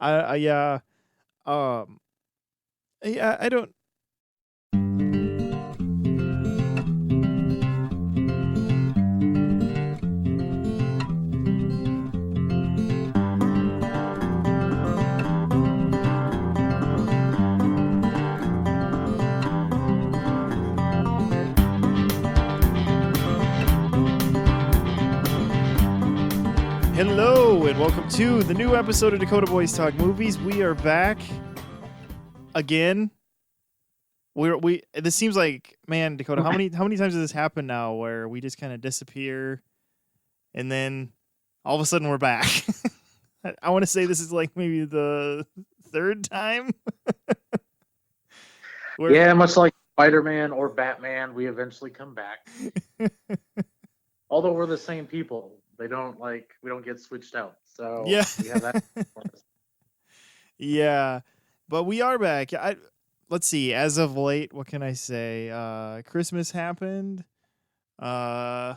Yeah, um, yeah, I don't. Hello and welcome to the new episode of Dakota Boys Talk Movies. We are back again. We this seems like, man, Dakota, how many times has this happened now where we just kind of disappear and then all of a sudden we're back? I want to say this is like maybe the third time. Where Yeah, much like Spider-Man or Batman, we eventually come back. Although we're the same people, we don't get switched out. So yeah. we have that. Yeah. But we are back. Let's see. As of late, what can I say? Christmas happened. Uh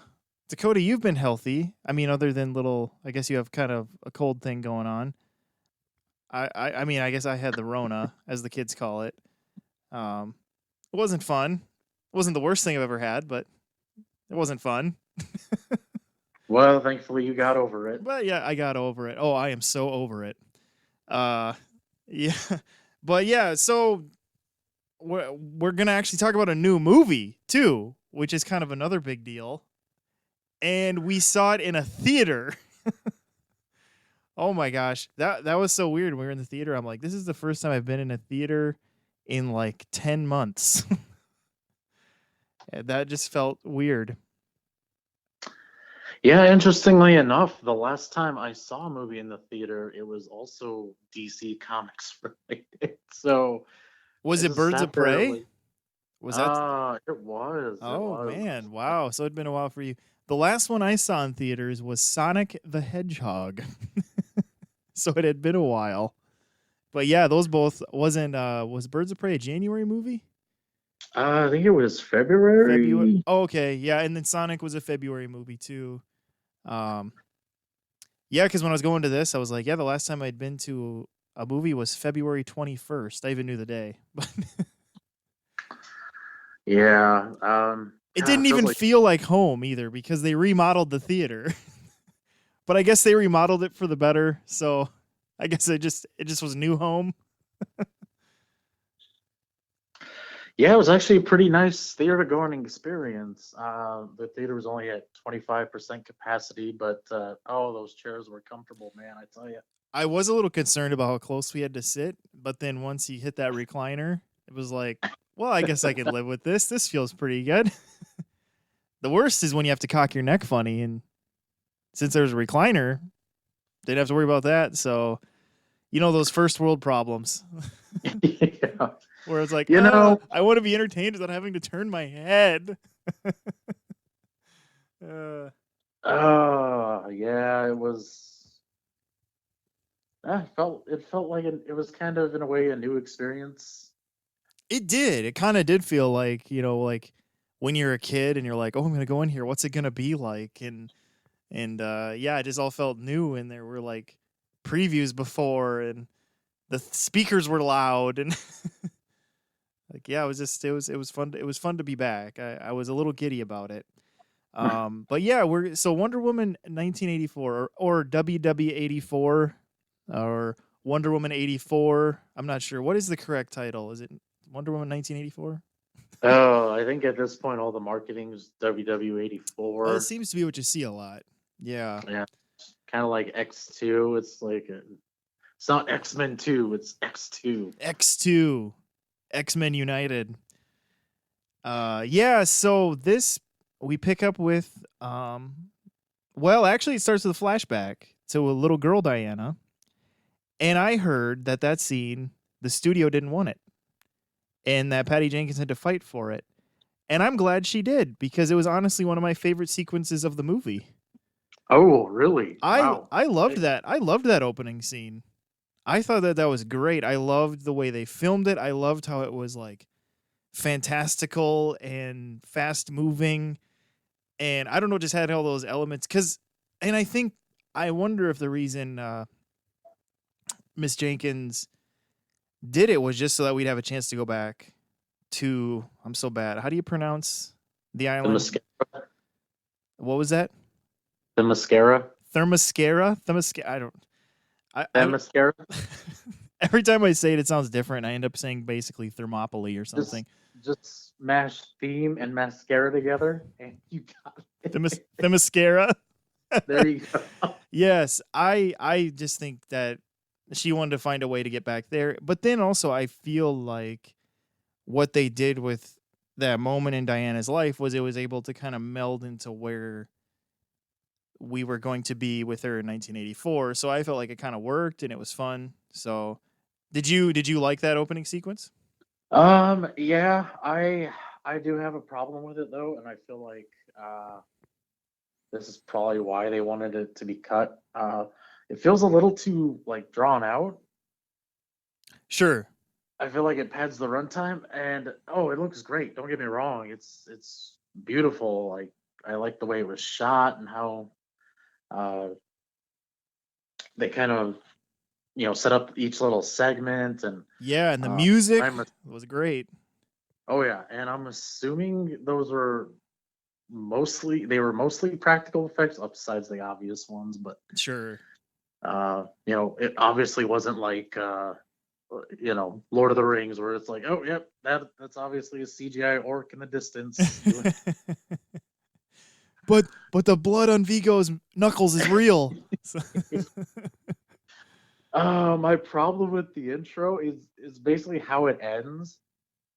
Dakota, you've been healthy. I mean, other than I guess you have kind of a cold thing going on. I mean, I guess I had the Rona, as the kids call it. It wasn't fun. It wasn't the worst thing I've ever had, but it wasn't fun. Well, thankfully you got over it. But yeah, I got over it. Oh, I am so over it. Uh, yeah, but yeah, so we're gonna actually talk about a new movie too, which is kind of another big deal. And we saw it in a theater. Oh my gosh, that was so weird. When we were in the theater, I'm like, this is the first time I've been in a theater in like 10 months. And that just felt weird. Yeah, interestingly enough, the last time I saw a movie in the theater, it was also DC Comics related. So Was I it just Birds of sat there Prey? like, Was that? it was, it Oh was. man, wow. So it'd been a while for you. The last one I saw in theaters was Sonic the Hedgehog. So it had been a while. But yeah, those both wasn't was Birds of Prey a January movie? I think it was February. February. Oh, okay. Yeah, and then Sonic was a February movie too. Um yeah, cuz when I was going to this, I was like, yeah, the last time I'd been to a movie was February 21st. I even knew the day. But Yeah. it God, didn't it feels even like feel like home either because they remodeled the theater. But I guess they remodeled it for the better, so I guess it just was new home. Yeah, it was actually a pretty nice theater going experience. The theater was only at 25% capacity, but oh, those chairs were comfortable, man. I tell you. I was a little concerned about how close we had to sit, but then once he hit that recliner, it was like, well, I guess I could live with this. This feels pretty good. The worst is when you have to cock your neck funny, and since there's a recliner, didn't have to worry about that. So, those first world problems Yeah. where it's like, You know, I want to be entertained without having to turn my head. uh, yeah, it was. It felt like it was kind of in a way a new experience. It did. It kind of did feel like, like when you're a kid and you're like, "Oh, I'm going to go in here. What's it going to be like?" And yeah, it just all felt new, and there were like previews before, and the speakers were loud, and like, yeah, it was fun. It was fun to be back. I was a little giddy about it. But yeah, we're so Wonder Woman 1984 or WW84 or Wonder Woman 84. I'm not sure. What is the correct title? Is it Wonder Woman 1984? Oh, I think at this point all the marketing is Well, it WW84. seems to be what you see a lot. Yeah. Yeah, kind of like X2. It's not X-Men 2, it's X2. X2, X-Men United. Yeah, so this we pick up with well, actually it starts with a flashback to a little girl, Diana. And I heard that scene, the studio didn't want it, and that Patty Jenkins had to fight for it. And I'm glad she did, because it was honestly one of my favorite sequences of the movie. Oh, really? I Wow. I loved Okay. that. I loved that opening scene. I thought that was great. I loved the way they filmed it. I loved how it was like fantastical and fast moving, and I don't know, just had all those elements. And I wonder if the reason Miss Jenkins did it was just so that we'd have a chance to go back to. I'm so bad. How do you pronounce the The island? mascara. What was that? The mascara. Thermoscara. Thermoscara. I don't. That I mascara. every time I say it, it sounds different. I end up saying basically Thermopylae or something. Just just smash theme and mascara together, and you got it. Themyscira. There you go. Yes, I just think that she wanted to find a way to get back there. But then also I feel like what they did with that moment in Diana's life was it was able to kind of meld into where we were going to be with her in 1984. So I felt like it kind of worked and it was fun. So did you like that opening sequence? Yeah, I do have a problem with it though, and I feel like this is probably why they wanted it to be cut. It feels a little too like drawn out. Sure. I feel like it pads the runtime, and oh, it looks great. Don't get me wrong; it's beautiful. Like I like the way it was shot and how uh, they kind of set up each little segment, and Yeah, and the music I'm was great. oh yeah, and I'm assuming those were mostly practical effects, besides the obvious ones, but Sure. it obviously wasn't like Lord of the Rings, where it's like, oh, yep, that's obviously a CGI orc in the distance. but the blood on Vigo's knuckles is real. So- My problem with the intro is basically how it ends,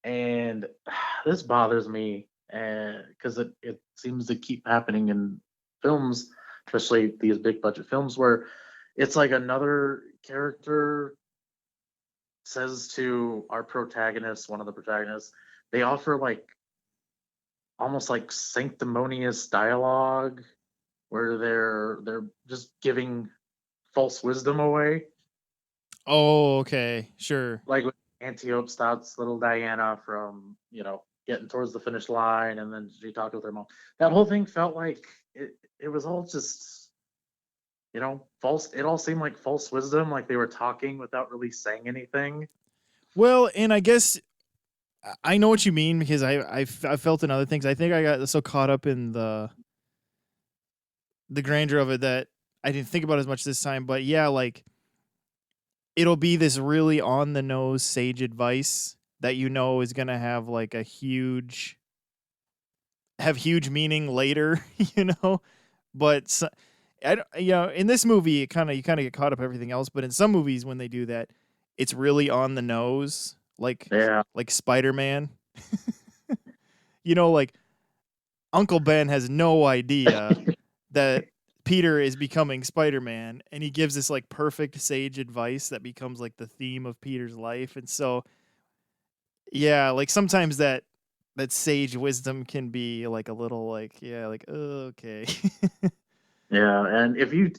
and this bothers me, because it seems to keep happening in films, especially these big budget films, where it's like another character says to our protagonist, one of the protagonists, they offer like almost like sanctimonious dialogue where they're just giving false wisdom away. oh, okay. Sure. Like when Antiope stops little Diana from, getting towards the finish line, and then she talked with her mom. That whole thing felt like it was all just, false. It all seemed like false wisdom, like they were talking without really saying anything. Well, and I guess I know what you mean because I felt in other things. I think I got so caught up in the grandeur of it that I didn't think about it as much this time. But yeah, like it'll be this really on the nose sage advice that is gonna have like have huge meaning later, you know. But I don't, in this movie, you kind of get caught up everything else. But in some movies, when they do that, it's really on the nose, Yeah. like Spider Man. Like Uncle Ben has no idea that Peter is becoming Spider Man, and he gives this like perfect sage advice that becomes like the theme of Peter's life. And so, yeah, like sometimes that sage wisdom can be like a little like, yeah, like, oh, okay. Yeah, and if you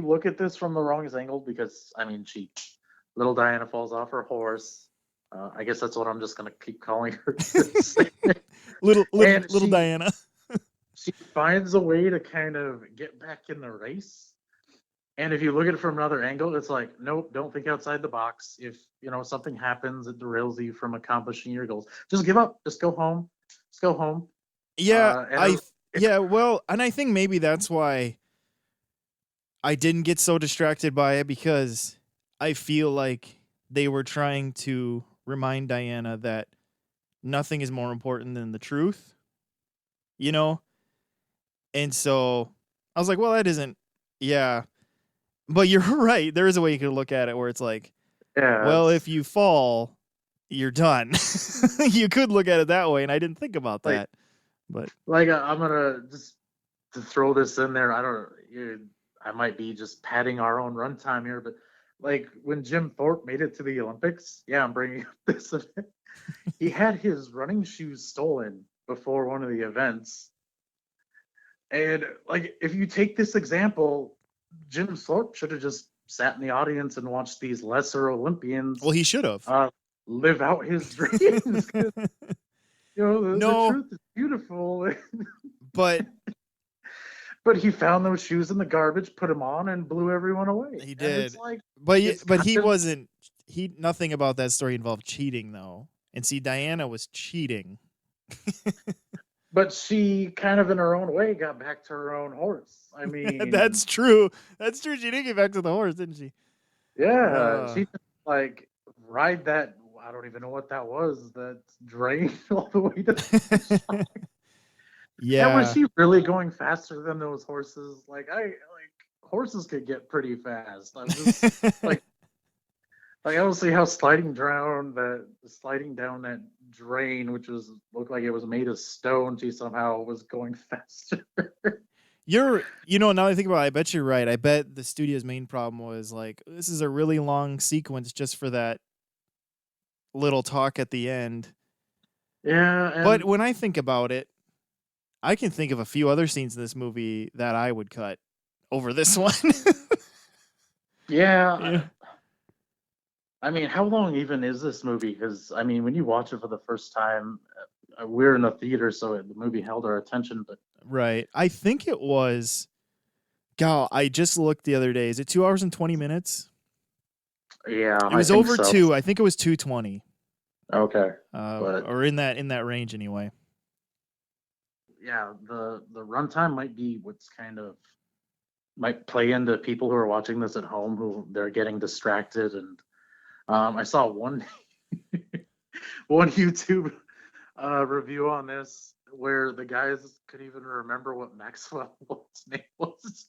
look at this from the wrongest angle, because I mean, little Diana falls off her horse. I guess that's what I'm just gonna keep calling her. And little Diana. she finds a way to kind of get back in the race. And if you look at it from another angle, it's like, nope, don't think outside the box. If something happens that derails you from accomplishing your goals, just give up. Just go home. Just go home. Yeah, And yeah, well, and I think maybe that's why I didn't get so distracted by it because I feel like they were trying to remind Diana that nothing is more important than the truth, you know? And so I was like, well, that isn't, yeah. But you're right. There is a way you could look at it where it's like, yeah, well, if you fall, you're done. You could look at it that way, and I didn't think about like that. But I'm gonna just to throw this in there. I don't. I might be just padding our own runtime here, but like when Jim Thorpe made it to the Olympics, yeah, I'm bringing up this event. He had his running shoes stolen before one of the events, and like if you take this example, Jim Thorpe should have just sat in the audience and watched these lesser Olympians well, he should have. live out his dreams. 'Cause, the No, truth is beautiful. but but he found those shoes in the garbage, put them on, and blew everyone away. He And it's did, like, but it's but kind he of, wasn't. He nothing about that story involved cheating though. And see, Diana was cheating. but she kind of in her own way got back to her own horse. I mean, That's true. That's true. She did get back to the horse, didn't she? yeah, Uh, she just, like, ride that. I don't even know what that was. That drain all the way to the finish line. And was yeah. she really going faster than those horses? Like horses could get pretty fast. I'm just like I don't see how sliding down that drain, which was looked like it was made of stone, she somehow was going faster. Now that I think about it, I bet you're right. I bet the studio's main problem was like, this is a really long sequence just for that little talk at the end. Yeah, But and when I think about it, I can think of a few other scenes in this movie that I would cut over this one. yeah, Yeah. I mean, how long even is this movie? Because I mean, when you watch it for the first time, we're in the theater, so the movie held our attention. But Right. I think it was. God, I just looked the other day. Is it 2 hours and 20 minutes? yeah, It I was think over so. two. I think it was 2:20. Okay, but Or in that range anyway. yeah, the runtime might be what's kind of might play into people who are watching this at home who they're getting distracted. And I saw one one YouTube review on this where the guys could even remember what Maxwell's name was.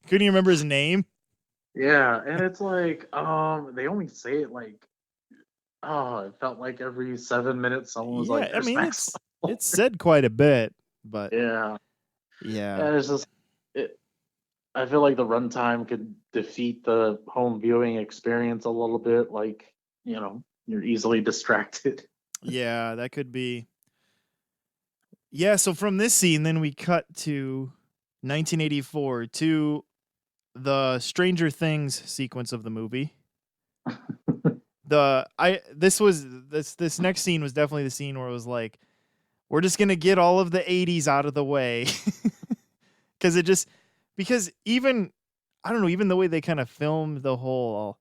Couldn't you remember his name? Yeah, and it's like they only say it like, oh, it felt like every 7 minutes someone was like, Yeah, I "There's mean Maxwell." it's said quite a bit, but Yeah, yeah. and it's just it. I feel like the runtime could defeat the home viewing experience a little bit. Like, you're easily distracted. Yeah, that could be. Yeah, so from this scene then we cut to 1984 to the Stranger Things sequence of the movie. This next scene was definitely the scene where it was like, we're just gonna get all of the 80s out of the way. Because even I don't know, even the way they kind of filmed the whole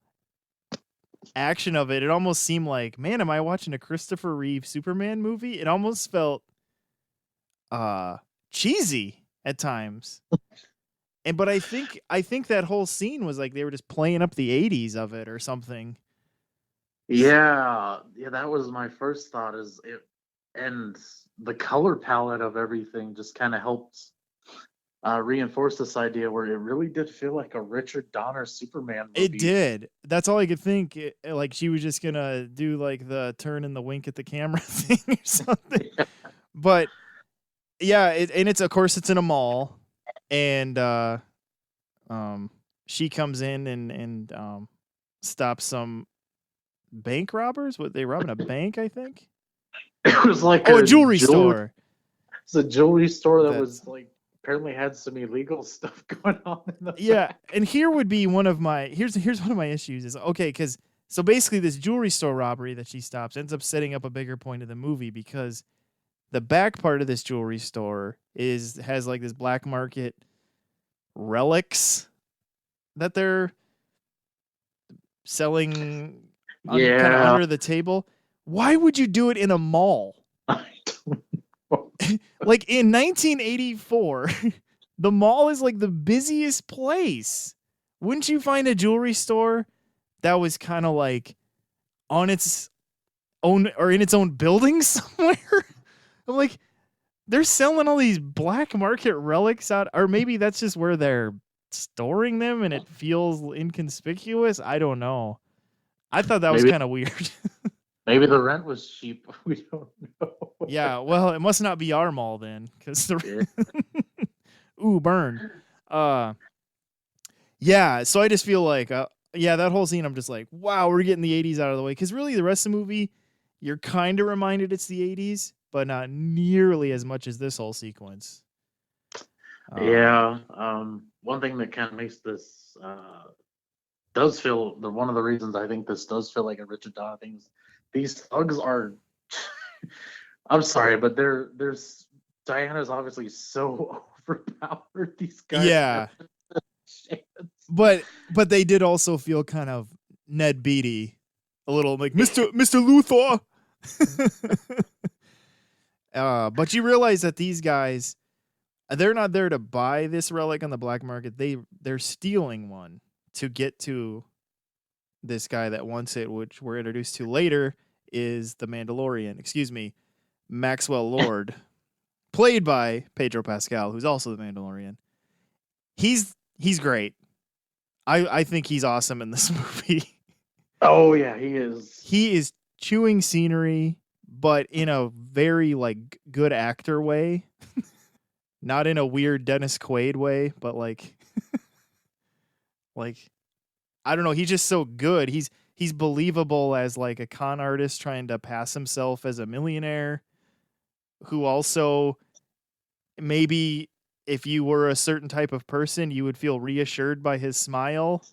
action of it, it almost seemed like, man, am I watching a Christopher Reeve Superman movie? It almost felt uh cheesy at times. But I think that whole scene was like they were just playing up the 80s of it or something. Yeah, yeah, that was my first thought. Is it, and the color palette of everything just kind of helped reinforce this idea where it really did feel like a Richard Donner Superman It movie. did. That's all I could think. Like she was just gonna do like the turn and the wink at the camera thing or something. But yeah, and it's of course it's in a mall, and she comes in and stops some bank robbers. What, they robbing a bank? I think. It was like Oh, a jewelry store. It's a jewelry store that That's was like apparently had some illegal stuff going on in the Yeah, back. and here would be one of my here's one of my issues is okay because so basically this jewelry store robbery that she stops ends up setting up a bigger point of the movie because the back part of this jewelry store has like this black market relics that they're selling kind of Yeah, under the table. Why would you do it in a mall? I don't know. Like in 1984, the mall is like the busiest place. Wouldn't you find a jewelry store that was kind of like on its own or in its own building somewhere? I'm like, they're selling all these black market relics out, or maybe that's just where they're storing them and it feels inconspicuous. I don't know. I thought that was Maybe kind of weird. maybe the rent was cheap. We don't know. Yeah, well, it must not be our mall then, because Yeah. ooh, burn. Uh, yeah. So I just feel like, yeah, that whole scene, I'm just like, wow, we're getting the 80s out of the way, because really the rest of the movie, you're kind of reminded it's the 80s, but not nearly as much as this whole sequence. Yeah. One thing that kind of makes this does feel one of the reasons I think this does feel like a Richard Donner thing is these thugs are. I'm sorry, but there's Diana's obviously so for power. These guys Yeah, never had a chance. but they did also feel kind of Ned Beatty, a little like Mr. Luthor. But you realize that these guys, they're not there to buy this relic on the black market. They're stealing one to get to this guy that wants it, which we're introduced to later is the Mandalorian. Excuse me, Maxwell Lord, played by Pedro Pascal, who's also the Mandalorian. He's great. I think he's awesome in this movie. Oh yeah, he is. He is chewing scenery, but in a very like good actor way. Not in a weird Dennis Quaid way, but like I don't know, he's just so good. He's believable as like a con artist trying to pass himself as a millionaire who also maybe if you were a certain type of person, you would feel reassured by his smile.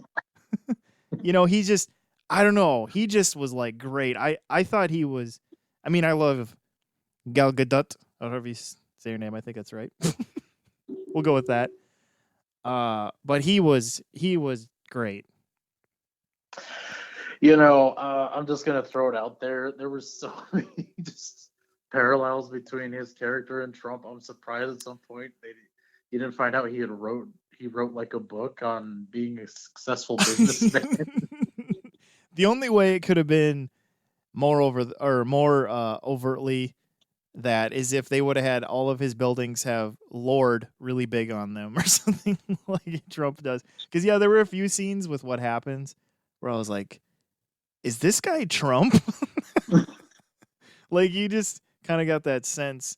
He just I don't know, he just was like great. I thought he was I mean, I love Gal Gadot. I don't know if you say her name. I think that's right. We'll go with that. But he was great. I'm just gonna throw it out there. There were so many just parallels between his character and Trump. I'm surprised at some point you didn't find out he wrote like a book on being a successful businessman. The only way it could have been more overtly that is if they would have had all of his buildings have Lord really big on them or something like Trump does. Because yeah, there were a few scenes with what happens where I was like, is this guy Trump? Like you just kind of got that sense.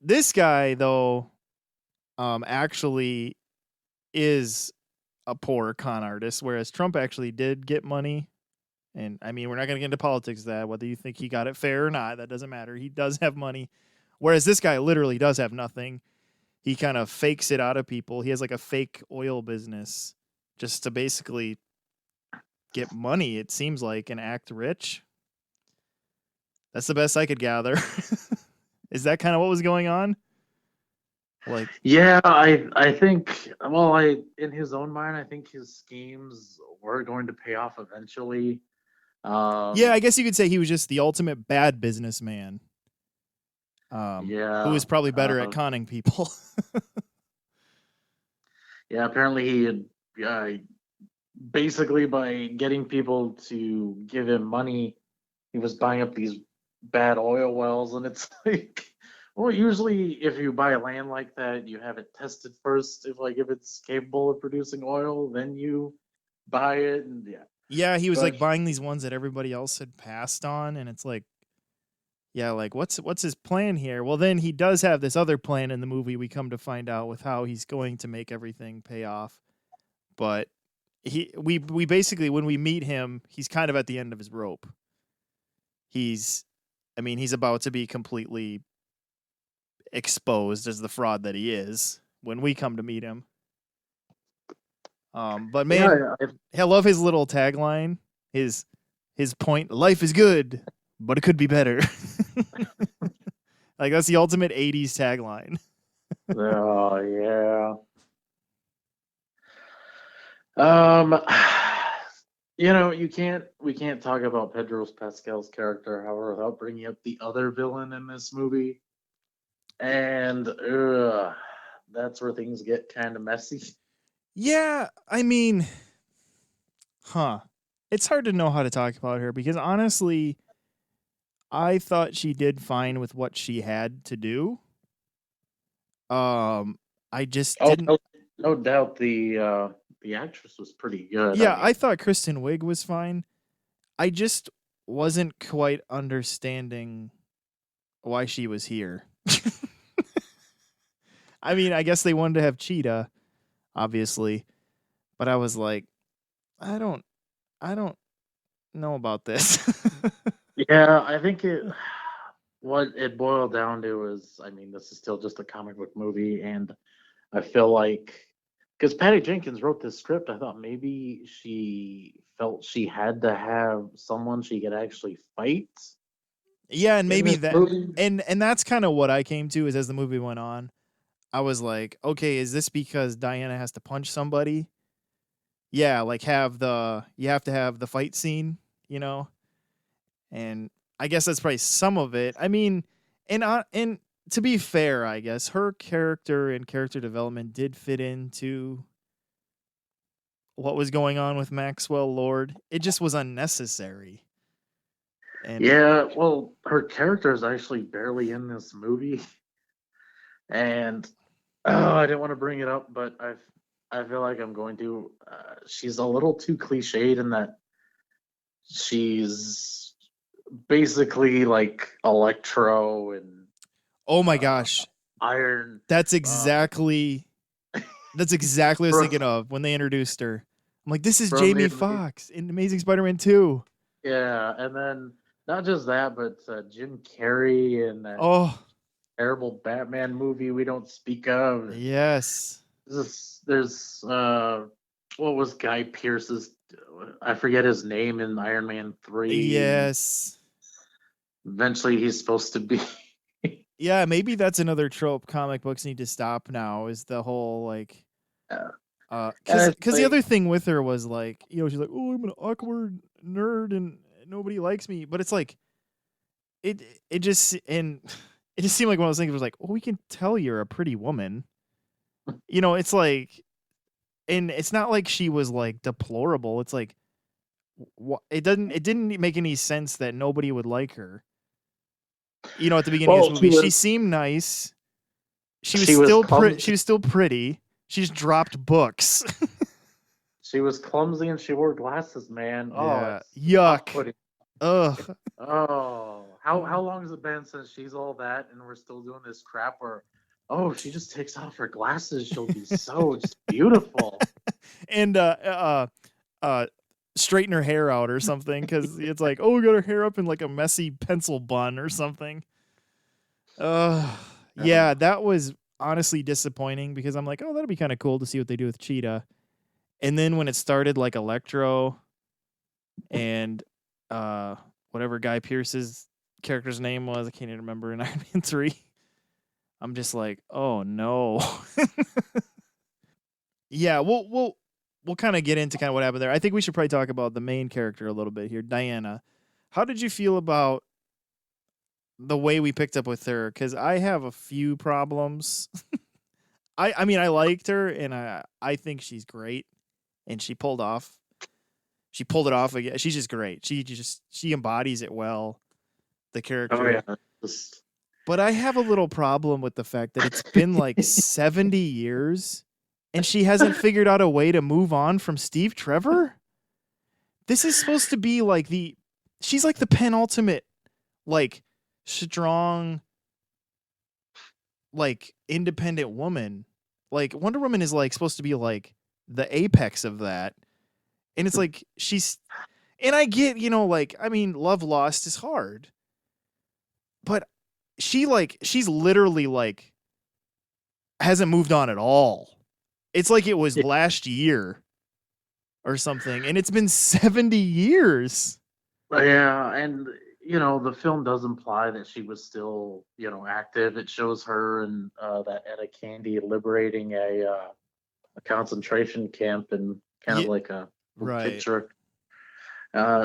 This guy though, actually is a poor con artist, whereas Trump actually did get money. And I mean, we're not going to get into politics of that. Whether you think he got it fair or not, that doesn't matter. He does have money. Whereas this guy literally does have nothing. He kind of fakes it out of people. He has like a fake oil business just to basically get money, it seems like, and act rich. That's the best I could gather. Is that kind of what was going on? Like, Yeah, I think well, I in his own mind, I think his schemes were going to pay off eventually. yeah, Um, I guess you could say he was just the ultimate bad businessman. Who yeah, was probably better at uh, conning people. yeah. Apparently, he had uh, basically by getting people to give him money, he was buying up these bad oil wells, and it's like, well, usually if you buy land like that, you have it tested first. If it's capable of producing oil, then you buy it, and yeah. Yeah, he was But like buying these ones that everybody else had passed on, and it's like, yeah, like what's his plan here? Well, then he does have this other plan in the movie. We come to find out with how he's going to make everything pay off. But we basically when we meet him, he's kind of at the end of his rope. He's, I mean, he's about to be completely exposed as the fraud that he is when we come to meet him. But man, yeah, I love his little tagline. His his point: life is good, but it could be better. Like that's the ultimate '80s tagline. oh yeah. Um, we can't talk about Pedro Pascal's character, however, without bringing up the other villain in this movie, and that's where things get kind of messy. Yeah, I mean, huh? It's hard to know how to talk about her because honestly, I thought she did fine with what she had to do. Um, I just Oh, didn't. no doubt the actress was pretty good. I Yeah, I mean, thought Kristen Wiig was fine. I just wasn't quite understanding why she was here. I mean, I guess they wanted to have Cheetah, obviously, but I was like, I don't, I don't know about this. yeah, I think what it boiled down to is, I mean, this is still just a comic book movie, and I feel like because Patty Jenkins wrote this script, I thought maybe she felt she had to have someone she could actually fight Yeah, and in maybe this that, movie. and that's kind of what I came to is as the movie went on. I was like, okay, is this because Diana has to punch somebody? Yeah, like you have to have the fight scene, you know? And I guess that's probably some of it. I mean, and to be fair, I guess her character and character development did fit into what was going on with Maxwell Lord. It just was unnecessary. And Yeah, well, her character is actually barely in this movie, and oh, I didn't want to bring it up, but I feel like I'm going to. She's a little too cliched in that she's basically like Electro and oh my uh, gosh, Iron. that's Uh, exactly that's exactly what I was from, thinking of when they introduced her. I'm like, this is from the Jamie Foxx in Amazing Spider-Man 2. yeah, and then not just that, but Jim Carrey and that Oh, terrible Batman movie we don't speak of. And yes. there's what was Guy Pearce's? I forget his name in Iron Man 3, and Yes. eventually he's supposed to be. Yeah, maybe that's another trope comic books need to stop now is the whole like And cuz it's the like, other thing with her was like, she's like, "Oh, I'm an awkward nerd and nobody likes me." But it's like it it just and it just seemed like one of those things was like, "Well, we can tell you're a pretty woman." It's like and it's not like she was like deplorable. It's like it didn't make any sense that nobody would like her. At the beginning of this well, movie, she seemed nice. she was She clumsy. was still pretty. She just dropped books. She was clumsy, and she wore glasses. Man, oh, Yeah. it's Yuck. off-putting. Ugh. Oh, how long has it been since she's all that, and we're still doing this crap? Where, oh, if she just takes off her glasses, she'll be so just beautiful. And uh straighten her hair out or something cuz it's like, "Oh, we got her hair up in like a messy pencil bun or something." Uh Uh, yeah, that was honestly disappointing because I'm like, "Oh, that'd be kind of cool to see what they do with Cheetah." And then when it started like Electro and uh whatever Guy Pearce's character's name was, I can't even remember in Iron Man 3. I'm just like, "Oh no." Yeah, we'll kind of get into kind of what happened there. I think we should probably talk about the main character a little bit here, Diana. How did you feel about the way we picked up with her? Cuz I have a few problems. I mean, I liked her and I think she's great and she pulled it off again. She's just great. She embodies it well, the oh character. yeah, just, But I have a little problem with the fact that it's been like 70 years and she hasn't figured out a way to move on from Steve Trevor. This is supposed to be like she's like the penultimate, like, strong, like, independent woman. Like, Wonder Woman is like supposed to be like the apex of that. And it's like and I get, like, I mean, love lost is hard. But she's literally like hasn't moved on at all. It's like it was last year or something, and it's been 70 years. yeah, and the film does imply that she was still active. It shows her and that Etta Candy liberating a concentration camp and kind of Yeah, like a right. picture.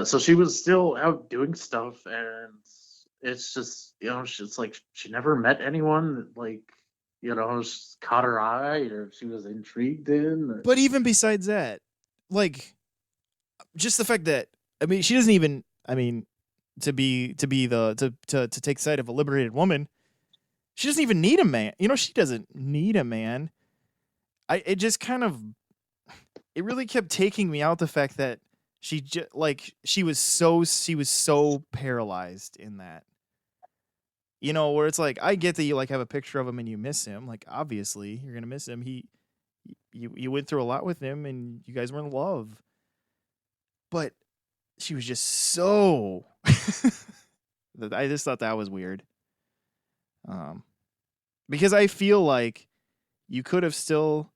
So she was still out doing stuff, and it's just it's like she never met anyone that, like, caught her eye or she was intrigued in. Or, But even besides that, like, just the fact that I mean, she doesn't even I mean, to be the to take side of a liberated woman, she doesn't even need a man. She doesn't need a man. It just kind of it really kept taking me out the fact that she was so paralyzed in that. Where it's like I get that you like have a picture of him and you miss him. Like obviously you're gonna miss him. You went through a lot with him and you guys were in love. But she was just so I just thought that was weird. Um because I feel like you could have still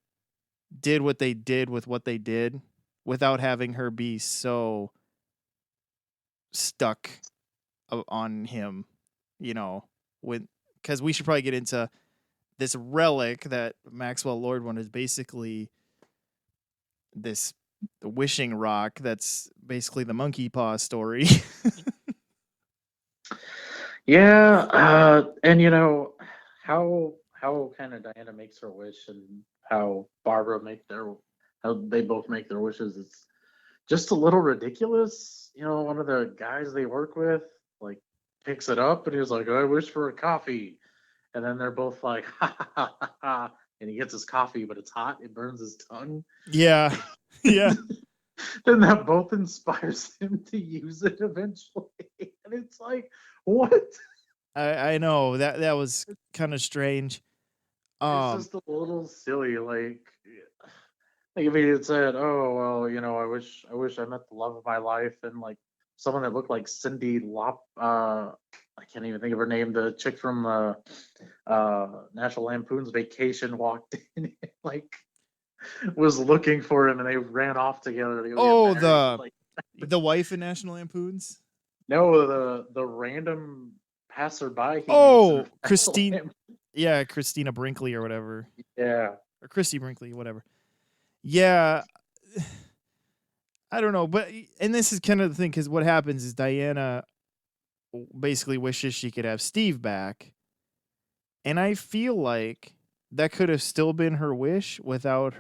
did what they did with what they did without having her be so stuck on him, you know, with because we should probably get into this relic that Maxwell Lord wanted is basically this wishing rock that's basically the monkey paw story. Yeah, and how kind of Diana makes her wish and how Barbara make their how they both make their wishes. It's just a little ridiculous. One of the guys they work with like picks it up and he's like, "I wish for a coffee," and then they're both like, "Ha ha ha ha," ha," and he gets his coffee, but it's hot. It burns his tongue. Yeah. Yeah. Then that both inspires him to use it eventually, and it's like, what? I know that was kind of strange. It's Um just a little silly. Like if he had said, "Oh well, I wish I met the love of my life," and like someone that looked like Cindy Lop, I can't even think of her name, the chick from National Lampoon's Vacation walked in, and, like was looking for him, and they ran off together to go get oh, married. the Like, the wife in National Lampoons? no, the random passerby he meets in Oh, National Christine. Lampoon. Yeah, Christina Brinkley or whatever. Yeah. Or Christy Brinkley, whatever. Yeah, I don't know, but and this is kind of the thing cuz what happens is Diana basically wishes she could have Steve back. And I feel like that could have still been her wish without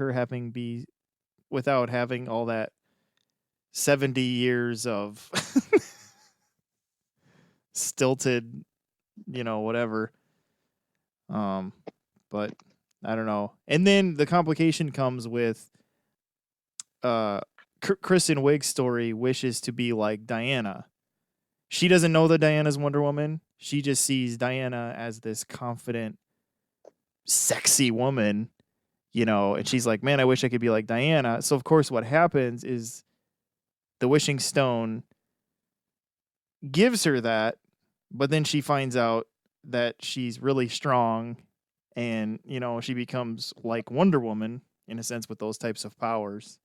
having all that 70 years of stilted, whatever. Um, but I don't know. And then the complication comes with uh Kristen Wiig's story wishes to be like Diana. She doesn't know that Diana's Wonder Woman. She just sees Diana as this confident, sexy woman, and she's like, "Man, I wish I could be like Diana." So of course what happens is the wishing stone gives her that, but then she finds out that she's really strong and, she becomes like Wonder Woman in a sense with those types of powers.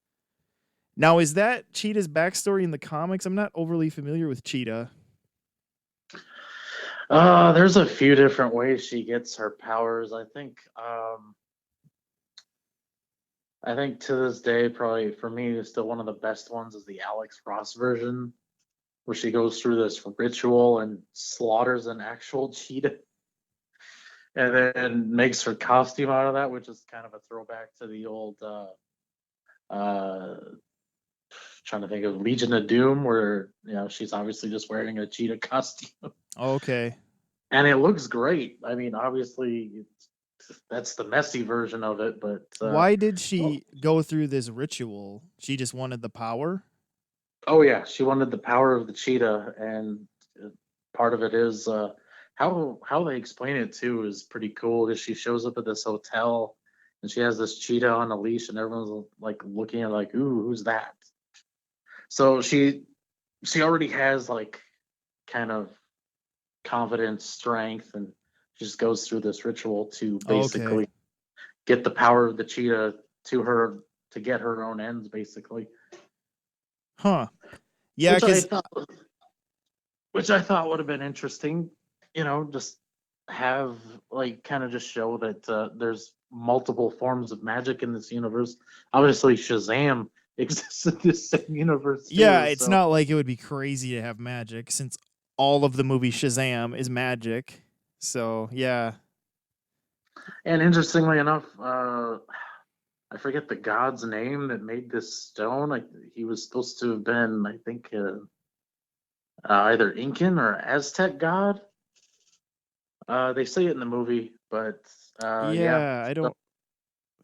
Now, is that Cheetah's backstory in the comics? I'm not overly familiar with Cheetah. There's a few different ways she gets her powers. I think to this day, probably for me, still one of the best ones is the Alex Ross version, where she goes through this ritual and slaughters an actual cheetah, and then makes her costume out of that, which is kind of a throwback to the old uh, trying to think of Legion of Doom, where she's obviously just wearing a cheetah costume, Okay. and it looks great. I mean, obviously, that's the messy version of it, but Why did oh, she go through this ritual? She just wanted the power? oh yeah, she wanted the power of the cheetah, and uh, part of it is how they explain it too is pretty cool. Because she shows up at this hotel, and she has this cheetah on a leash, and everyone's like looking at like, "Ooh, who's that?" So she already has like kind of confidence, strength, and she just goes through this ritual to Okay. basically get the power of the cheetah to her to get her own ends, basically. Huh. Yeah, Which I cuz thought which I thought would have been interesting, just have like kind of just show that there's multiple forms of magic in this universe. Obviously, Shazam exists in this same universe yeah, too. it's So, not like it would be crazy to have magic since all of the movie Shazam is magic. So, yeah. and interestingly enough, I forget the god's name that made this stone. He was supposed to have been, I think, either Incan or Aztec god. They say it in the movie, but yeah. Yeah, I So don't.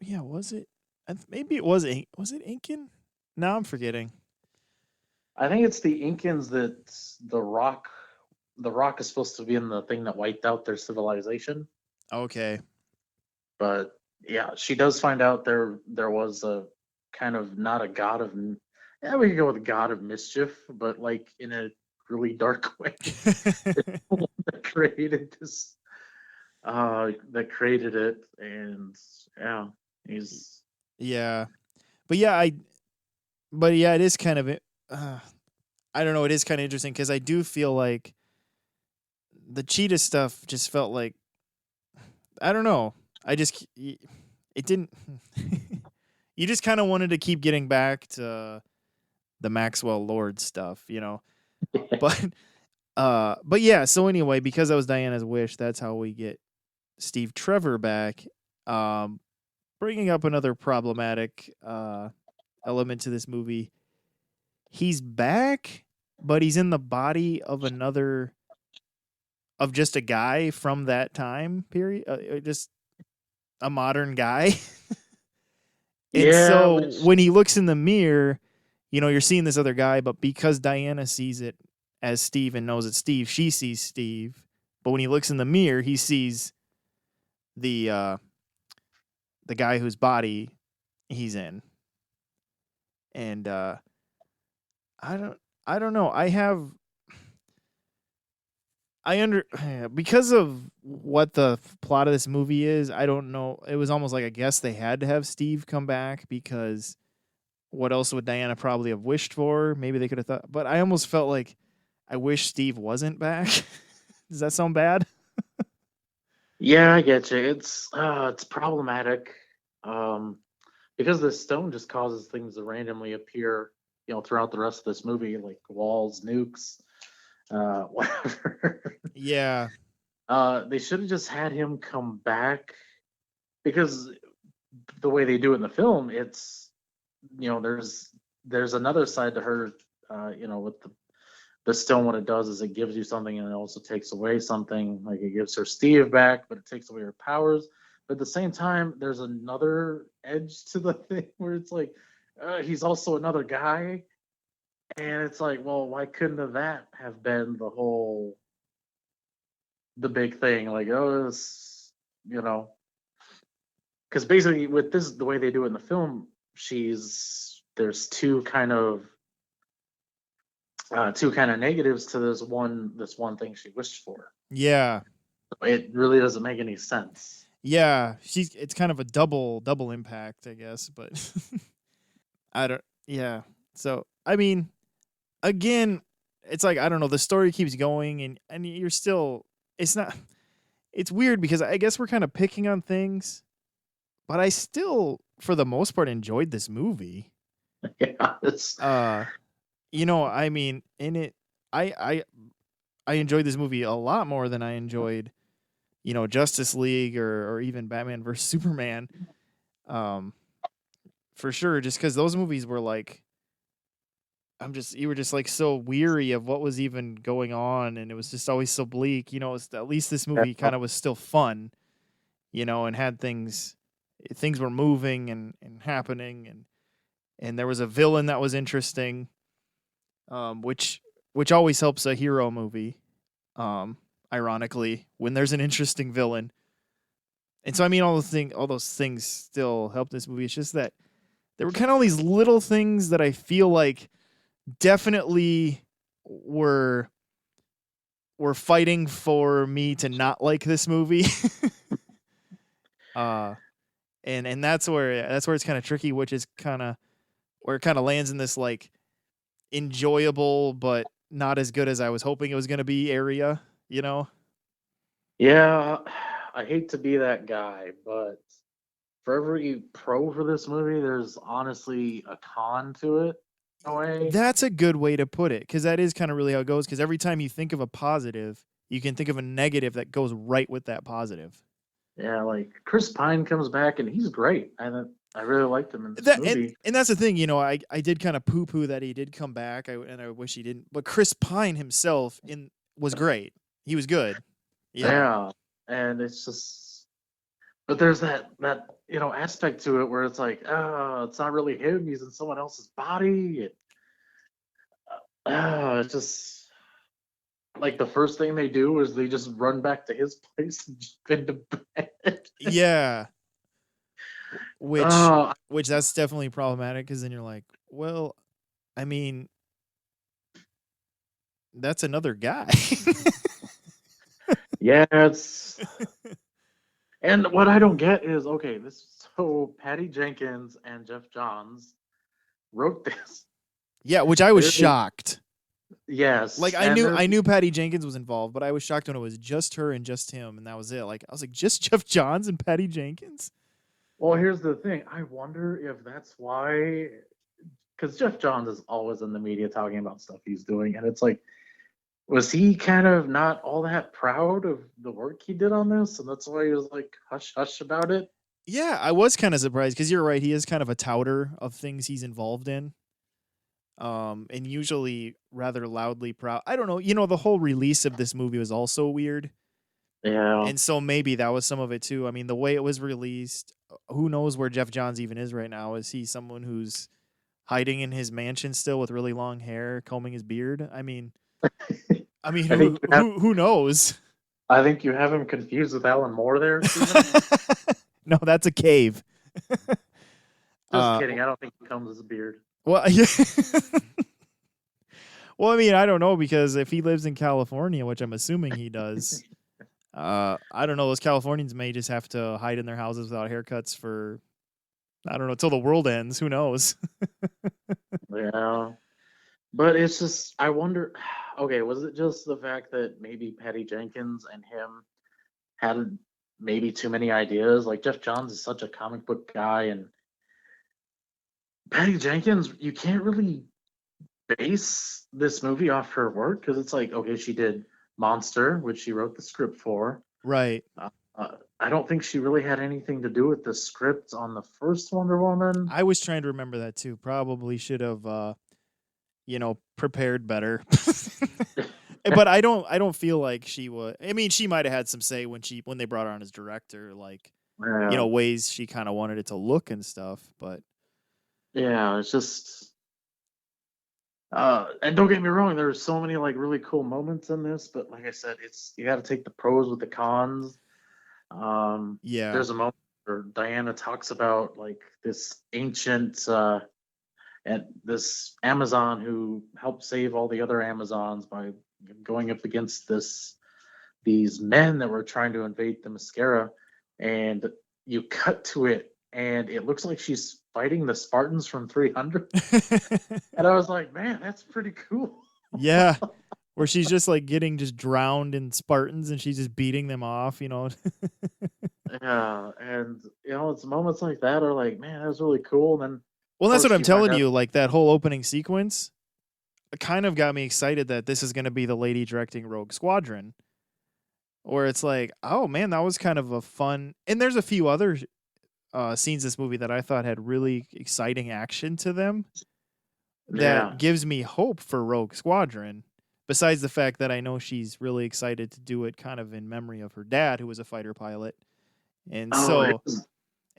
Yeah, was it? Maybe it was. Was it Incan? Now I'm forgetting. I think it's the Incans that the rock the rock is supposed to be in the thing that wiped out their civilization. Okay. But yeah, she does find out there was a kind of not a god of yeah, we could go with a god of mischief, but like in a really dark way. that created this that created it, and yeah, he's yeah, but yeah, it is kind of. Uh, I don't know. It is kind of interesting because I do feel like the cheetah stuff just felt like I don't know. I just it didn't. You just kind of wanted to keep getting back to the Maxwell Lord stuff, you know. But but yeah. So anyway, because that was Diana's wish, that's how we get Steve Trevor back. Um, Bringing up another problematic element to this movie. He's back, but he's in the body of just a guy from that time period, just a modern guy. And Yeah, so which when he looks in the mirror, you know, you're seeing this other guy, but because Diana sees it as Steve and knows it's Steve, she sees Steve. But when he looks in the mirror, he sees the uh the guy whose body he's in. And I don't I don't know. I under because of what the plot of this movie is, I don't know. It was almost like I guess they had to have Steve come back because what else would Diana probably have wished for? Maybe they could have thought, but I almost felt like I wish Steve wasn't back. Does that sound bad? yeah, I get you. It's problematic. Um, because the stone just causes things to randomly appear, throughout the rest of this movie, like walls, nukes, whatever. Yeah. They should have just had him come back because the way they do it in the film, it's there's another side to her. With the stone, what it does is it gives you something and it also takes away something. Like it gives her Steve back, but it takes away her powers. But at the same time, there's another edge to the thing where it's like he's also another guy, and it's like, well, why couldn't that have been the big thing? Like, oh, it's, because basically with this, the way they do it in the film, there's two kind of negatives to this one thing she wished for. Yeah. It really doesn't make any sense. Yeah. It's kind of a double impact, I guess, but I don't yeah. So, I mean, again, it's like I don't know, the story keeps going and you're still it's not it's weird because I guess we're kind of picking on things, but I still for the most part enjoyed this movie. Yeah, it's Uh I mean, in it I I I enjoyed this movie a lot more than I enjoyed, Justice League or even Batman versus Superman. Um for sure just cuz those movies were like you were just like so weary of what was even going on and it was just always so bleak. At least this movie kind of was still fun, and had things were moving and happening and there was a villain that was interesting, which always helps a hero movie. Ironically, when there's an interesting villain. And so I mean all those things still help this movie. It's just that there were kind of all these little things that I feel like definitely were fighting for me to not like this movie. uh and that's where it's kind of tricky, which is kind of where it kind of lands in this like enjoyable but not as good as I was hoping it was going to be area, you know? yeah. I hate to be that guy, but for every pro for this movie, there's honestly a con to it in a way. That's a good way to put it because that is kind of really how it goes. Because every time you think of a positive, you can think of a negative that goes right with that positive. Yeah, like Chris Pine comes back and he's great. I really liked him in this That and, movie. and that's the thing, I did kind of poo poo that he did come back, and I wish he didn't. But Chris Pine himself in was great. He was good. Yeah. Yeah, and it's just, but there's that aspect to it where it's like, oh, it's not really him. He's in someone else's body. It's just like the first thing they do is they just run back to his place and jump into bed. Yeah. Which Oh, which that's definitely problematic because then you're like, well, I mean, that's another guy. yeah, it's, and what I don't get is, okay, so Patty Jenkins and Jeff Johns wrote this. Yeah, which I was They're the shocked. Yes, Like I and knew there's I knew Patty Jenkins was involved, but I was shocked when it was just her and just him, and that was it. Like I was like, just Jeff Johns and Patty Jenkins. well, here's the thing. I wonder if that's why, because Jeff Johns is always in the media talking about stuff he's doing, and it's like, was he kind of not all that proud of the work he did on this, and that's why he was like hush hush about it? Yeah, I was kind of surprised because you're right. He is kind of a touter of things he's involved in, and usually rather loudly proud. I don't know. The whole release of this movie was also weird, Yeah. and so maybe that was some of it too. I mean, the way it was released, who knows where Jeff Johns even is right now? Is he someone who's hiding in his mansion still with really long hair, combing his beard? I mean, I think who who knows? you have him confused with Alan Moore there, Steven. No, that's a cave. Just uh, kidding. I don't think he combs his beard. well, yeah. Well, I mean, I don't know because if he lives in California, which I'm assuming he does, I don't know. Those Californians may just have to hide in their houses without haircuts for I don't know till the world ends. Who knows? Yeah. But it's just, I wonder, okay, was it just the fact that maybe Patty Jenkins and him had maybe too many ideas? Like Jeff Johns is such a comic book guy, and Patty Jenkins, you can't really base this movie off her work because it's like, okay, she did Monster, which she wrote the script for. Right. I don't think she really had anything to do with the script on the first Wonder Woman. I was trying to remember that too. Probably should have, prepared better. But I don't feel like she would. I mean, she might have had some say when they brought her on as director, like Yeah, ways she kind of wanted it to look and stuff. But yeah, it's just and don't get me wrong, there's so many like really cool moments in this, but like I said, it's you got to take the pros with the cons. Um, yeah, there's a moment where Diana talks about like this ancient and this Amazon who helped save all the other Amazons by going up against these men that were trying to invade the Mascara, and you cut to it, and it looks like she's fighting the Spartans from 300, and I was like, man, that's pretty cool. yeah. Where she's just like getting just drowned in Spartans and she's just beating them off. Yeah, and it's moments like that are like, man, that was really cool. And then, Well, of that's what course, I'm you find telling out, you. Like that whole opening sequence kind of got me excited that this is going to be the lady directing Rogue Squadron, where it's like, oh man, that was kind of a fun. And there's a few other scenes in this movie that I thought had really exciting action to them that yeah, gives me hope for Rogue Squadron. Besides the fact that I know she's really excited to do it, kind of in memory of her dad, who was a fighter pilot, and oh,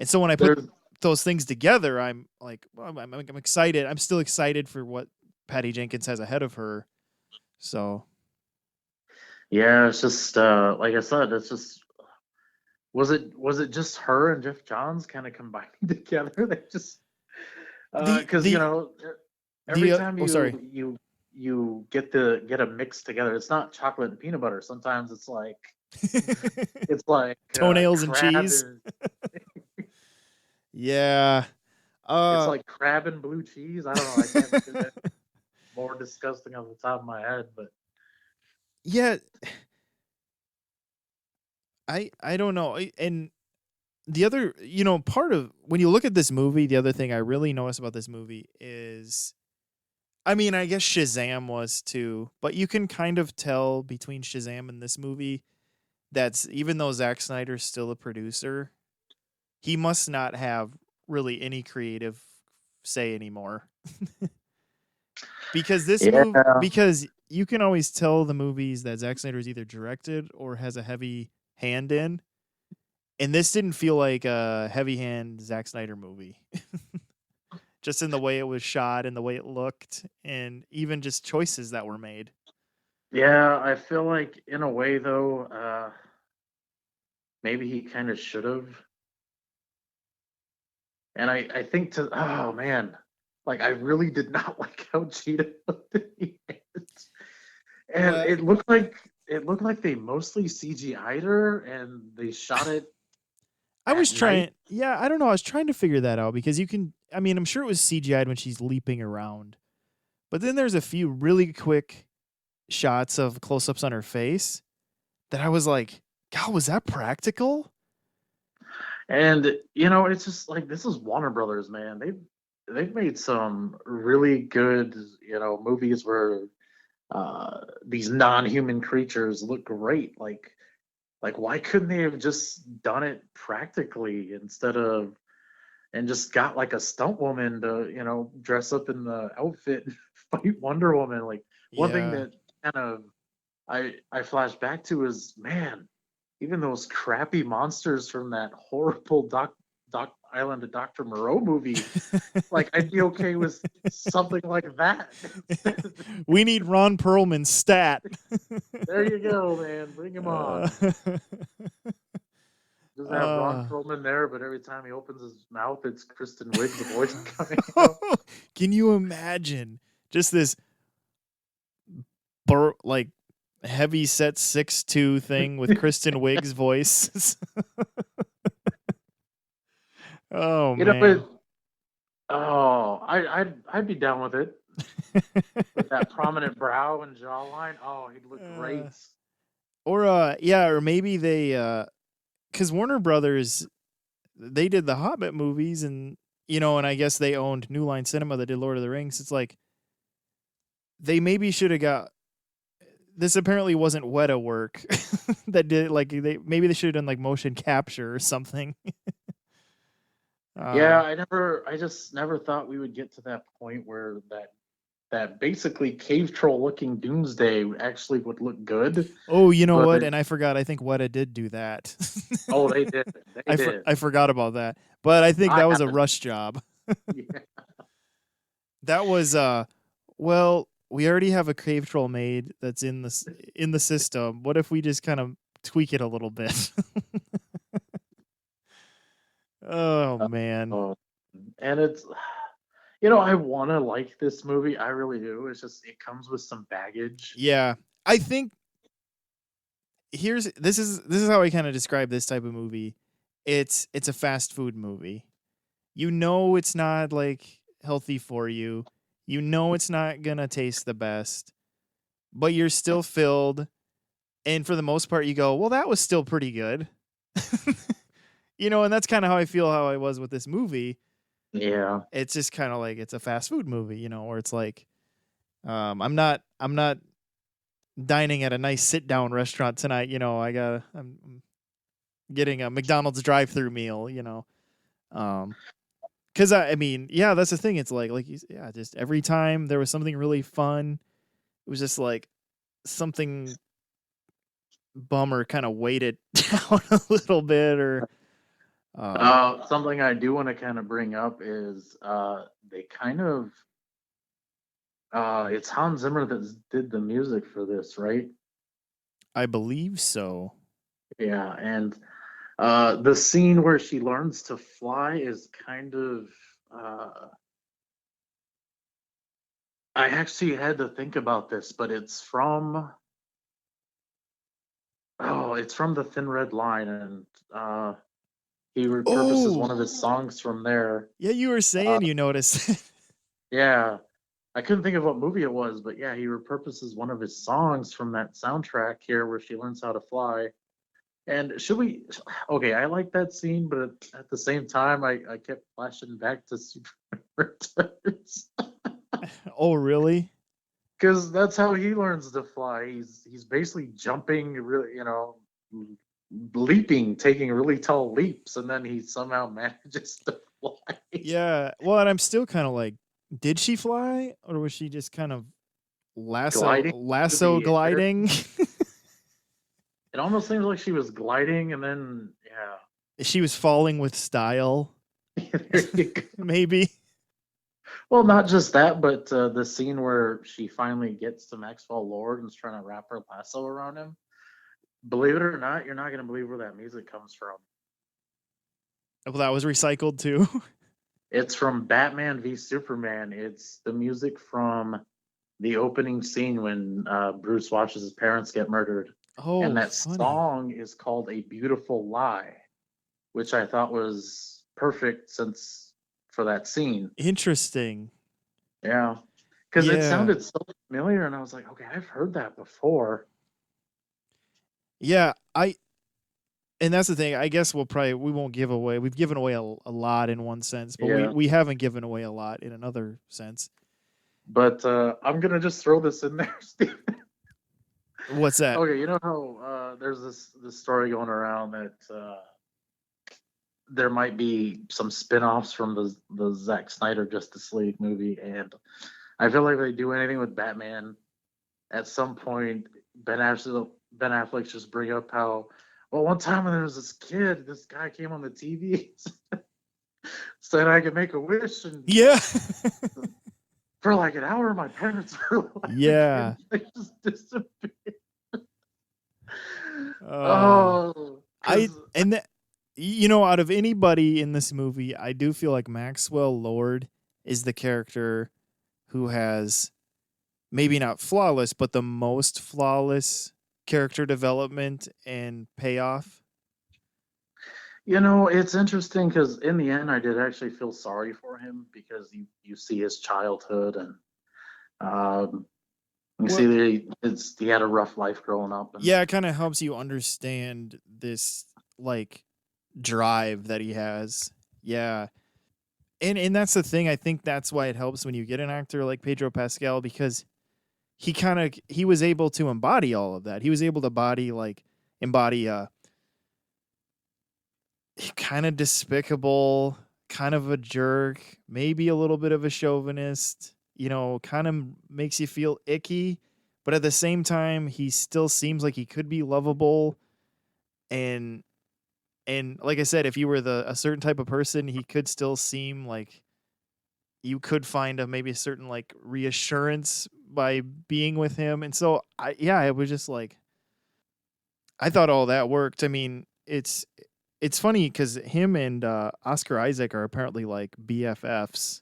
so when I put there's those things together, I'm like, well, I'm excited. I'm still excited for what Patty Jenkins has ahead of her. So yeah, it's just like I said, it's just was it just her and Jeff Johns kind of combining together? They just the because the every the time oh sorry, you get a mix together, it's not chocolate and peanut butter. Sometimes it's like toenails and crab cheese. and Yeah. it's Uh. like crab and blue cheese. I don't know. I can't think of that more disgusting off the top of my head, but Yeah. I don't know. And the other, part of when you look at this movie, the other thing I really notice about this movie is, I mean, I guess Shazam was too, but you can kind of tell between Shazam and this movie that's even though Zack Snyder's still a producer, he must not have really any creative say anymore. Because yeah. because you can always tell the movies that Zack Snyder's either directed or has a heavy hand in. And this didn't feel like a heavy hand Zack Snyder movie. Just in the way it was shot and the way it looked and even just choices that were made. Yeah, I feel like in a way though, maybe he kind of should have. And I think oh man, like I really did not like how Cheetah looked at the end. And Well, it looked like they mostly CGI'd her and they shot it I at was night. trying, yeah, I don't know. I was trying to figure that out because I mean, I'm sure it was CGI'd when she's leaping around. But then there's a few really quick shots of close-ups on her face that I was like, God, was that practical? And it's just like this is Warner Brothers, man. They've made some really good, movies where these non-human creatures look great. Like why couldn't they have just done it practically instead of and just got like a stunt woman to, dress up in the outfit and fight Wonder Woman? Like one thing Yeah. that kind of I flash back to is, man, even those crappy monsters from that horrible Doc Island of Dr. Moreau movie, like I'd be okay with something like that instead. We need Ron Perlman stat. There you go, man. Bring him uh, on. Just have Ron uh, Perlman there, but every time he opens his mouth, it's Kristen Wiig's voice coming out. Can you imagine just this like heavy set 6'2" thing with Kristen Wiig's voice? Oh But man. I'd be down with it with that prominent brow and jawline. Oh, he'd look uh, great. or maybe they cuz Warner Brothers, they did the Hobbit movies, and and I guess they owned New Line Cinema that did Lord of the Rings. It's like they maybe should have got this. Apparently wasn't Weta work that did, like, they should have done like motion capture or something. Yeah, um I just never thought we would get to that point where that basically cave troll looking Doomsday actually would look good. oh, you know But what, and I forgot, I think Weta did do that. oh, they did, they did. I forgot about that, but I think I that was a haven't. rush job. Yeah. That was well, we already have a cave troll made that's in the system. What if we just kind of tweak it a little bit? Oh man. Oh, and it's I want to like this movie. I really do. It's just it comes with some baggage. Yeah. I think this is how I kind of describe this type of movie. It's a fast food movie. You know it's not like healthy for you. You know it's not going to taste the best, but you're still filled, and for the most part you go, "Well, that was still pretty good." And that's kind of how I was with this movie. Yeah. It's just kind of like it's a fast food movie, where it's like I'm not dining at a nice sit down restaurant tonight, I'm getting a McDonald's drive-through meal, Um cuz I mean, yeah, that's the thing. It's like yeah, just every time there was something really fun, it was just like something bummer kind of weighted it down a little bit, or um Something I do want to kind of bring up is they kind of it's Hans Zimmer that did the music for this, right? I believe so. Yeah, and the scene where she learns to fly is kind of I actually had to think about this, but it's from the Thin Red Line, and he repurposes one Oh, of his songs from there. yeah, you were Uh, saying you noticed. yeah, I couldn't think of what movie it was, but yeah, he repurposes one of his songs from that soundtrack here where she learns how to fly. And should we? Okay, I like that scene, but at the same time, I kept flashing back to Super Returns Oh, really? because that's how he learns to fly. He's basically jumping, really, leaping, taking really tall leaps, and then he somehow manages to fly. Yeah. Well, and I'm still kind of like, did she fly, or was she just kind of Gliding through lasso the air. gliding? It almost seems like she was gliding, and then yeah. She was falling with style, There you go. maybe. Well, not just that, but the scene where she finally gets to Maxwell Lord and is trying to wrap her lasso around him. Believe it or not, you're not going to believe where that music comes from. Well, that was recycled too. It's from Batman v Superman. It's the music from the opening scene when Bruce watches his parents get murdered. And Oh, that funny. song is called A Beautiful Lie, which I thought was perfect since for that scene. Interesting. Yeah. because it Yeah. sounded so familiar, and I was like, okay, I've heard that before. Yeah, and that's the thing. I guess we won't give away. We've given away a lot in one sense, but we Yeah, we haven't given away a lot in another sense. but I'm gonna just throw this in there, Steve. What's that? Okay, you know how there's this story going around that there might be some spin-offs from the Zack Snyder Justice League movie, and I feel like if they do anything with Batman, at some point Ben Affleck just bring up how, well, one time when there was this guy came on the TV, said I could make a wish, and Yeah. for like an hour my parents were alive Yeah. and they just disappeared. Uh Oh, I because and that out of anybody in this movie, I do feel like Maxwell Lord is the character who has maybe not flawless, but the most flawless character development and payoff. it's interesting because in the end I did actually feel sorry for him because you see his childhood and um, you Well, see that he had a rough life growing up and yeah, it kind of helps you understand this like drive that he has. Yeah. And that's the thing. I think that's why it helps when you get an actor like Pedro Pascal because he was able to embody all of that. He was able to embody kind of despicable, kind of a jerk, maybe a little bit of a chauvinist, kind of makes you feel icky, but at the same time he still seems like he could be lovable and like I said, if you were a certain type of person, he could still seem like you could find maybe a certain like reassurance by being with him. And so it was just like I thought all that worked. I mean, it's funny because him and Oscar Isaac are apparently like BFFs,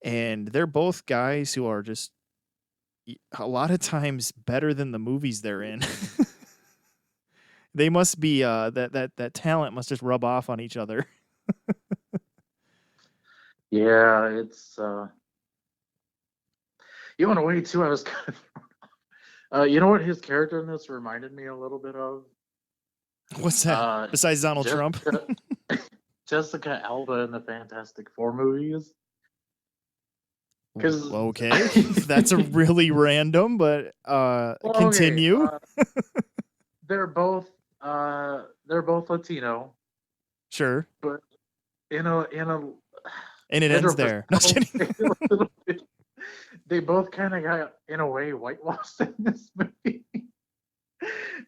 and they're both guys who are just a lot of times better than the movies they're in. They must be that talent must just rub off on each other. yeah, it's in a way too I was kind of you know what his character in this reminded me a little bit of? What's that? Uh, Besides Donald Trump? Jessica, Jessica Alba in the Fantastic Four movies. Because, Okay, that's a really random, but well, okay, continue. they're both Latino, Sure, but in a and it Pedro ends there. No just kidding. Pascal, they both kind of got in a way whitewashed in this movie.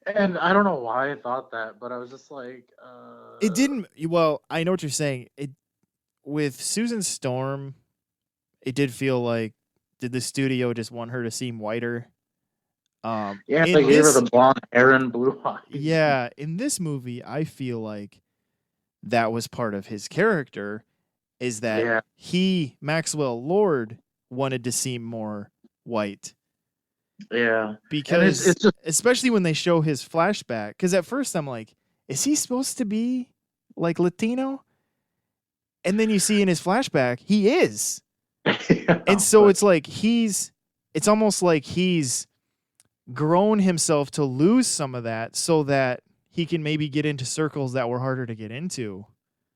And I don't know why I thought that, but I was just like, It didn't. Well, I know what you're saying. It with Susan Storm, it did feel like did the studio just want her to seem whiter? yeah, they In gave her this, the blonde hair and blue eyes. yeah, in this movie, I feel like that was part of his character is that Yeah, he Maxwell Lord wanted to seem more white yeah, and it's because it's just especially when they show his flashback because at first I'm like is he supposed to be like Latino and then you see in his flashback he is and yeah, so but it's almost like he's grown himself to lose some of that so that he can maybe get into circles that were harder to get into.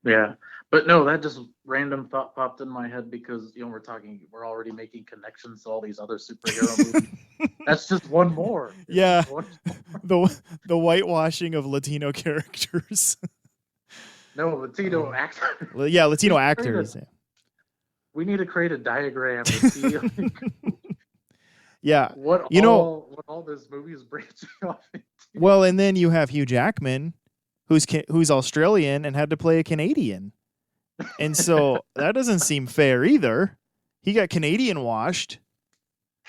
yeah, but no, that just random thought popped in my head because we're already making connections to all these other superhero movies. That's just one more. It's Yeah, just one. the whitewashing of Latino characters. No, Latino actor. Yeah, We Latino need to create a actors. we need to create a diagram to see Yeah, what you know, all this movie is branching off into. well, and then you have Hugh Jackman, who's Australian and had to play a Canadian, and so that doesn't seem fair either. He got Canadian washed.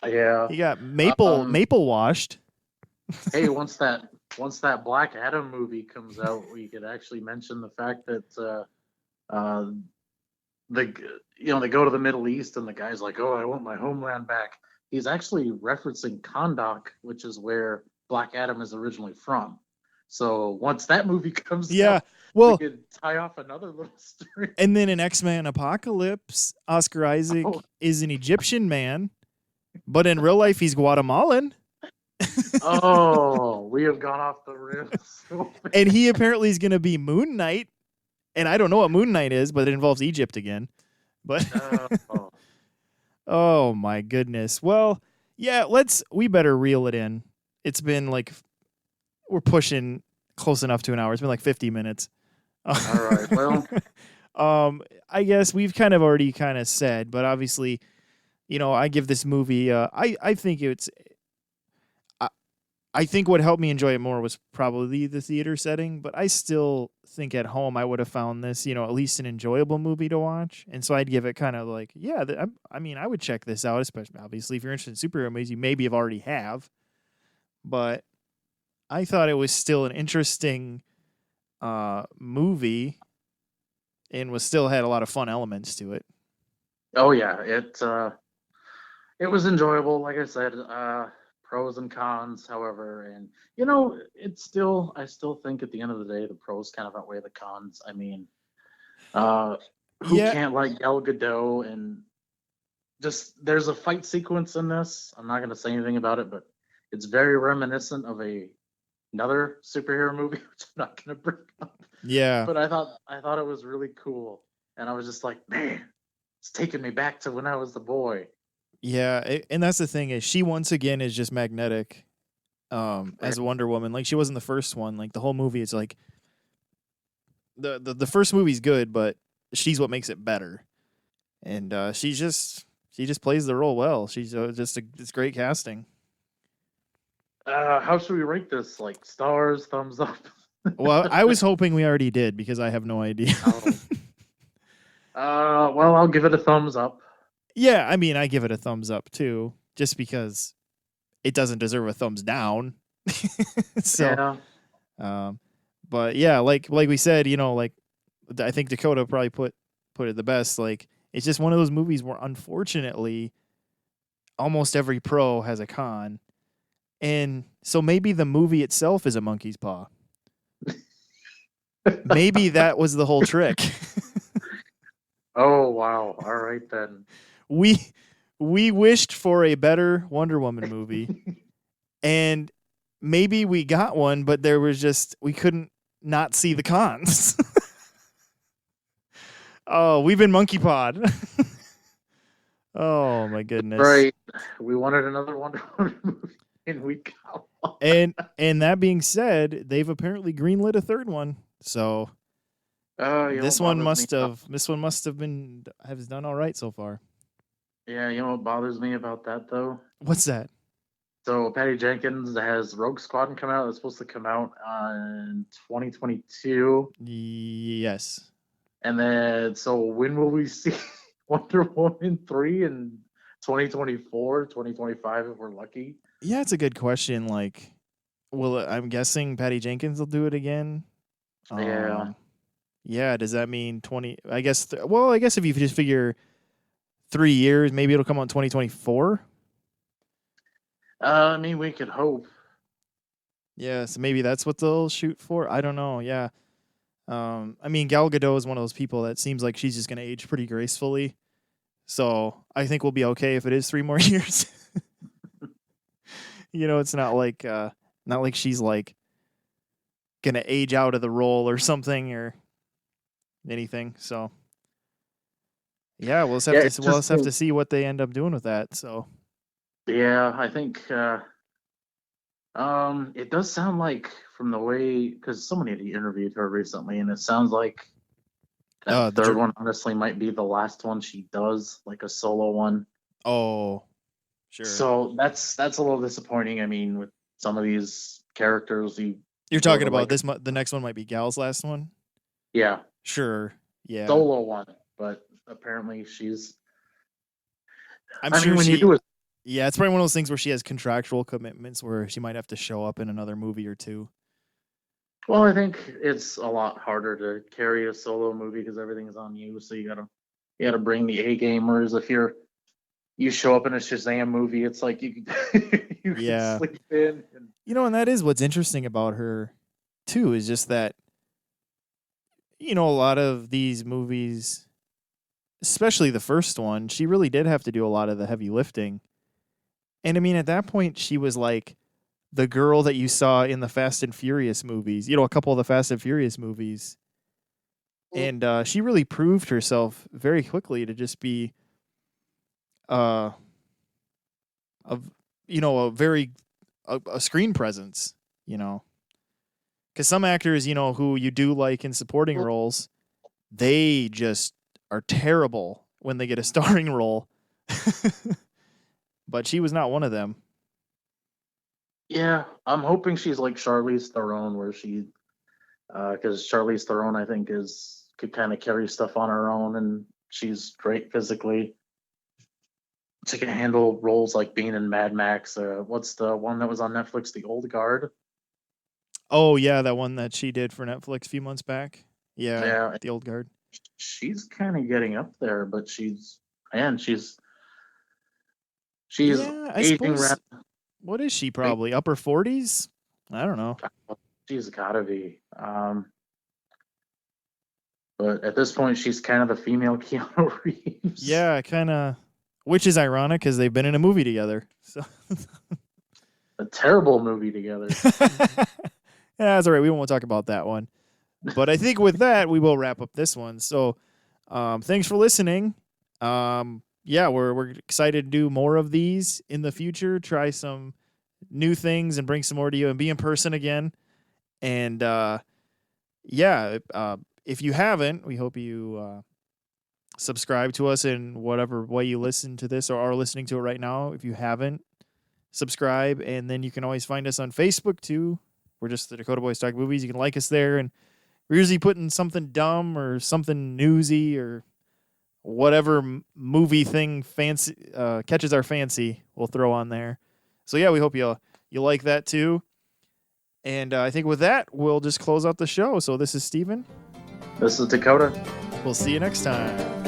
Yeah. He got Um. maple washed. Hey, once that Black Adam movie comes out, we could actually mention the fact that uh, the they go to the Middle East and the guy's like, "Oh, I want my homeland back." He's actually referencing Kahndaq, which is where Black Adam is originally from. So once that movie comes Yeah. out, we Well, could tie off another little story. and then in X-Men Apocalypse, Oscar Oh, Isaac is an Egyptian man, but in real life he's Guatemalan. oh, we have gone off the rails so And bad. he apparently is going to be Moon Knight, and I don't know what Moon Knight is, but it involves Egypt again. But Oh, oh my goodness. Well, yeah, we better reel it in. It's been like we're pushing close enough to an hour. It's been like 50 minutes. all right. Well, I guess we've kind of already kind of said, but obviously, I give this movie. I think I, I think what helped me enjoy it more was probably the theater setting, but I still think at home I would have found this, at least an enjoyable movie to watch. And so I'd give it kind of like, yeah, I mean, I would check this out, especially obviously if you're interested in superhero movies, you maybe have already have, but I thought it was still an interesting movie and was still had a lot of fun elements to it. oh yeah, it was enjoyable. Like I said, pros and cons. However, and I still think at the end of the day, the pros kind of outweigh the cons. I mean, uh, who Yeah, can't like Gal Gadot? And just there's a fight sequence in this. I'm not gonna say anything about it, but it's very reminiscent of another superhero movie, which I'm not gonna bring up. yeah, But I thought it was really cool, and I was just like, man, it's taking me back to when I was the boy. yeah. And that's the thing is she once again is just magnetic as Wonder Woman. Like she wasn't the first one. Like the whole movie is like the first movie's good, but she's what makes it better. And she just plays the role well. She's it's great casting. How should we rate this? Like stars, thumbs up? Well, I was hoping we already did because I have no idea. Oh, well, I'll give it a thumbs up. Yeah, I mean, I give it a thumbs up too, just because it doesn't deserve a thumbs down. So, Yeah. um, but yeah, like we said, like I think Dakota probably put it the best. Like it's just one of those movies where unfortunately almost every pro has a con, and so maybe the movie itself is a monkey's paw. Maybe that was the whole trick. Oh wow. All right then. we we wished for a better Wonder Woman movie, and maybe we got one, but there was just we couldn't not see the cons. Oh, we've been monkey pod. Oh my goodness. Right. We wanted another Wonder Woman movie, and we got one. And that being said, they've apparently greenlit a third one. So Oh, this one must have been has done all right so far. Yeah, you know what bothers me about that though? What's that? So Patty Jenkins has Rogue Squadron come out. It's supposed to come out in 2022, Yes. and then so when will we see Wonder Woman 3 in 2024, 2025 if we're lucky? Yeah, it's a good question. Like, I'm guessing Patty Jenkins will do it again. Yeah. Yeah. Does that mean 20? I guess. Well, I guess if you just figure 3 years, maybe it'll come out in 2024. I mean, we could hope. Yeah, so maybe that's what they'll shoot for. I don't know. Yeah. I mean, Gal Gadot is one of those people that seems like she's just gonna age pretty gracefully. So I think we'll be okay if it is 3 more years. It's not like she's like gonna age out of the role or something or anything. So yeah, Yeah, it's we'll just just have to see what they end up doing with that. So yeah, I think it does sound like from the way because somebody had interviewed her recently, and it sounds like that the third one honestly might be the last one she does, like a solo one. oh sure. So that's a little disappointing. I mean, with some of these characters, You're you go talking to about like the next one might be Gal's last one. yeah, Sure. Yeah. solo one, but apparently she's. I'm I mean, sure when you do it, yeah, it's probably one of those things where she has contractual commitments where she might have to show up in another movie or two. well, I think it's a lot harder to carry a solo movie because everything's on you. So you gotta bring the A gamers. If you show up in a Shazam movie, it's like you can you can Yeah. sleep in. And, And that is what's interesting about her too is just that, a lot of these movies, especially the first one, she really did have to do a lot of the heavy lifting. And I mean, at that point, she was like the girl that you saw in the Fast and Furious movies, a couple of the Fast and Furious movies. And she really proved herself very quickly to just be a screen presence, because some actors, who you do like in supporting roles, they just are terrible when they get a starring role. But she was not one of them. Yeah, I'm hoping she's like Charlize Theron, where she, because Charlize Theron, I think, could kind of carry stuff on her own, and she's great physically. She can handle roles like being in Mad Max. What's the one that was on Netflix? The Old Guard. Oh yeah, that one that she did for Netflix a few months back. Yeah, The Old Guard. she's kind of getting up there, but she's Yeah, I aging. suppose. What is she? Probably upper 40s. I don't know. She's gotta be. But at this point, she's kind of the female Keanu Reeves. Yeah, kind of. Which is ironic because they've been in a movie together. So a terrible movie together. Yeah, that's all right. We won't talk about that one. But I think with that, we will wrap up this one. So thanks for listening. Yeah, we're excited to do more of these in the future. Try some new things and bring some more to you and be in person again. And if you haven't, we hope you subscribe to us in whatever way you listen to this or are listening to it right now. If you haven't, subscribe. And then you can always find us on Facebook too. We're just the Dakota Boys Talk Movies. You can like us there. And we're usually putting something dumb or something newsy or whatever movie thing fancy catches our fancy, we'll throw on there. So yeah, we hope you like that too. And I think with that, we'll just close out the show. So this is Steven. This is Dakota. We'll see you next time.